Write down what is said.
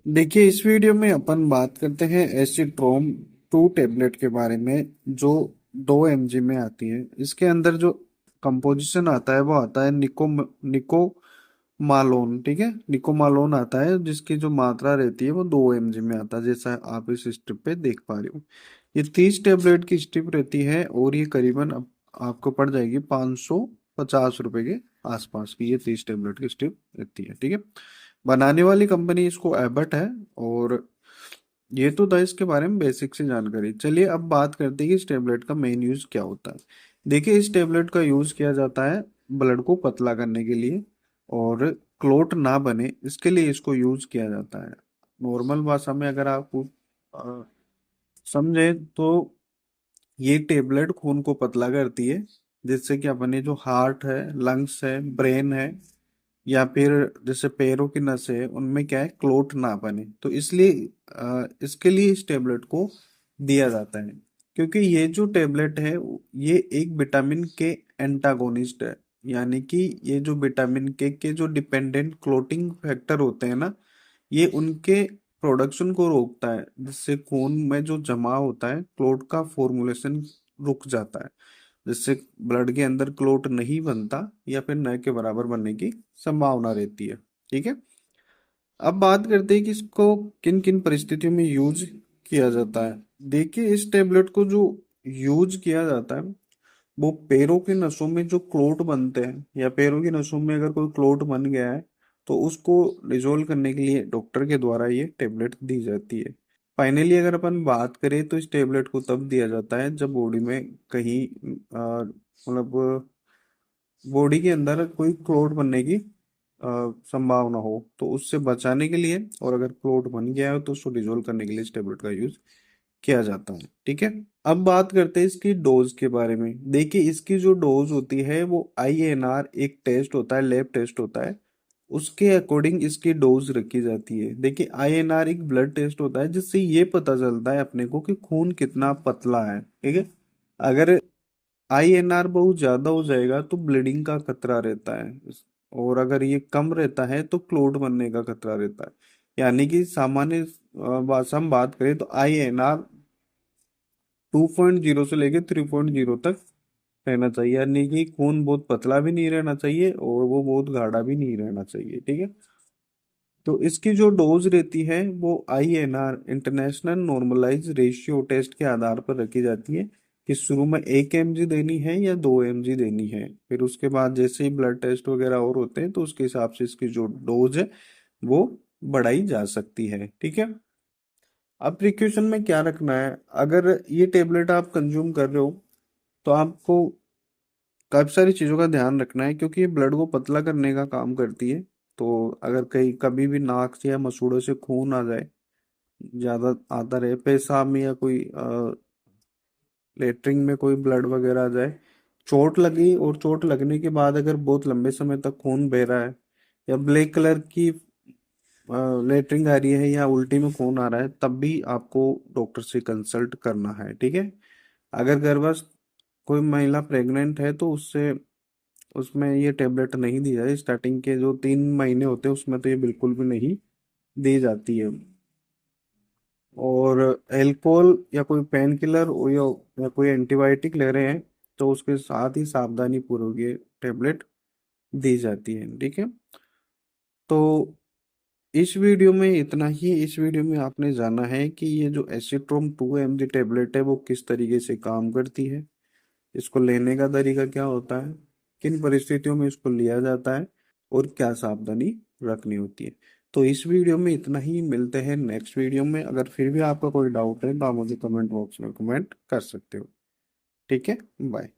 देखिए, इस वीडियो में अपन बात करते हैं एसिट्रोम 2 टेबलेट के बारे में, जो 2 mg में आती है। इसके अंदर जो कंपोजिशन आता है वो आता है निकोमालोन। ठीक है, निकोमालोन आता है, जिसकी जो मात्रा रहती है वो 2 mg में आता है, जैसा आप इस स्ट्रिप पे देख पा रहे हो। ये 30 टेबलेट की स्ट्रिप रहती है और ये करीबन आपको पड़ जाएगी 550 रुपए के आसपास की। ये 30 टेबलेट की स्ट्रिप रहती है। ठीक है, बनाने वाली कंपनी इसको एबट है। और ये तो था इसके बारे में बेसिक सी जानकारी। चलिए अब बात करते हैं कि इस टेबलेट का मेन यूज क्या होता है। देखिए, इस टेबलेट का यूज किया जाता है ब्लड को पतला करने के लिए, और क्लोट ना बने इसके लिए इसको यूज किया जाता है। नॉर्मल भाषा में अगर आप अ, समझे तो ये टेबलेट खून को पतला करती है, जिससे कि अपने जो हार्ट है, लंग्स है, ब्रेन है, या फिर जैसे पैरों की नसें है, उनमें क्या है, क्लोट ना बने। तो इसलिए इसके लिए इस टेबलेट को दिया जाता है। क्योंकि ये जो टेबलेट है ये एक विटामिन के एंटागोनिस्ट है। यानी कि ये जो विटामिन के जो डिपेंडेंट क्लोटिंग फैक्टर होते हैं ना, ये उनके प्रोडक्शन को रोकता है, जिससे खून में जो जमा होता है क्लोट का फॉर्मुलेशन रुक जाता है, जिससे ब्लड के अंदर क्लोट नहीं बनता या फिर न के बराबर बनने की संभावना रहती है। ठीक है, अब बात करते हैं कि इसको किन किन परिस्थितियों में यूज किया जाता है। देखिए, इस टेबलेट को जो यूज किया जाता है वो पैरों की नसों में जो क्लोट बनते हैं, या पैरों की नसों में अगर कोई क्लोट बन गया है तो उसको रिजोल्व करने के लिए डॉक्टर के द्वारा ये टेबलेट दी जाती है। फाइनली अगर अपन बात करें तो इस टेबलेट को तब दिया जाता है जब बॉडी में कहीं मतलब बॉडी के अंदर कोई क्लोट बनने की संभावना हो, तो उससे बचाने के लिए, और अगर क्लोट बन गया है तो उसको डिजोल्व करने के लिए इस टेबलेट का यूज किया जाता है। ठीक है, अब बात करते हैं इसकी डोज के बारे में। देखिए, इसकी जो डोज होती है वो INR एक टेस्ट होता है, लैब टेस्ट होता है, उसके अकॉर्डिंग इसकी डोज रखी जाती है। देखिए, INR एक ब्लड टेस्ट होता है, जिससे ये पता चलता है अपने को कि खून कितना पतला है। ठीक है, अगर INR बहुत ज्यादा हो जाएगा तो ब्लीडिंग का खतरा रहता है, और अगर ये कम रहता है तो क्लोट बनने का खतरा रहता है। यानी कि सामान्य भाषा में बात करें तो INR 2.0 से लेके 3.0 तक रहना चाहिए। यानी कि खून बहुत पतला भी नहीं रहना चाहिए और वो बहुत गाढ़ा भी नहीं रहना चाहिए। ठीक है, तो इसकी जो डोज रहती है वो INR international normalise ratio test के आधार पर रखी जाती है, कि शुरू में 1 mg देनी है या 2 mg देनी है। फिर उसके बाद जैसे ही ब्लड टेस्ट वगैरह और होते हैं तो उसके हिसाब से इसकी जो डोज है वो बढ़ाई जा सकती है। ठीक है, अब प्रिकॉशन में क्या रखना है। अगर ये टेबलेट आप कंज्यूम कर रहे हो तो आपको काफी सारी चीजों का ध्यान रखना है, क्योंकि ये ब्लड को पतला करने का काम करती है। तो अगर कहीं कभी भी नाक से या मसूड़ों से खून आ जाए, ज्यादा आता रहे, पेशाब में या कोई लेटरिन में कोई ब्लड वगैरह आ जाए, चोट लगी और चोट लगने के बाद अगर बहुत लंबे समय तक खून बह रहा है, या ब्लैक कलर की लेटरिन आ रही है, या उल्टी में खून आ रहा है, तब भी आपको डॉक्टर से कंसल्ट करना है। ठीक है, अगर गर्भस्थ कोई महिला प्रेग्नेंट है तो उससे उसमें ये टेबलेट नहीं दी जाती। स्टार्टिंग के जो 3 महीने होते हैं उसमें तो ये बिल्कुल भी नहीं दी जाती है। और एल्कोहल या कोई पेन किलर या कोई एंटीबायोटिक ले रहे हैं तो उसके साथ ही सावधानी पूर्वक ये टेबलेट दी जाती है। ठीक है, तो इस वीडियो में इतना ही। इस वीडियो में आपने जाना है कि ये जो एसिट्रोम 2 mg टेबलेट है वो किस तरीके से काम करती है, इसको लेने का तरीका क्या होता है, किन परिस्थितियों में इसको लिया जाता है, और क्या सावधानी रखनी होती है। तो इस वीडियो में इतना ही, मिलते हैं नेक्स्ट वीडियो में। अगर फिर भी आपका कोई डाउट है तो आप मुझे कमेंट बॉक्स में कमेंट कर सकते हो। ठीक है, बाय।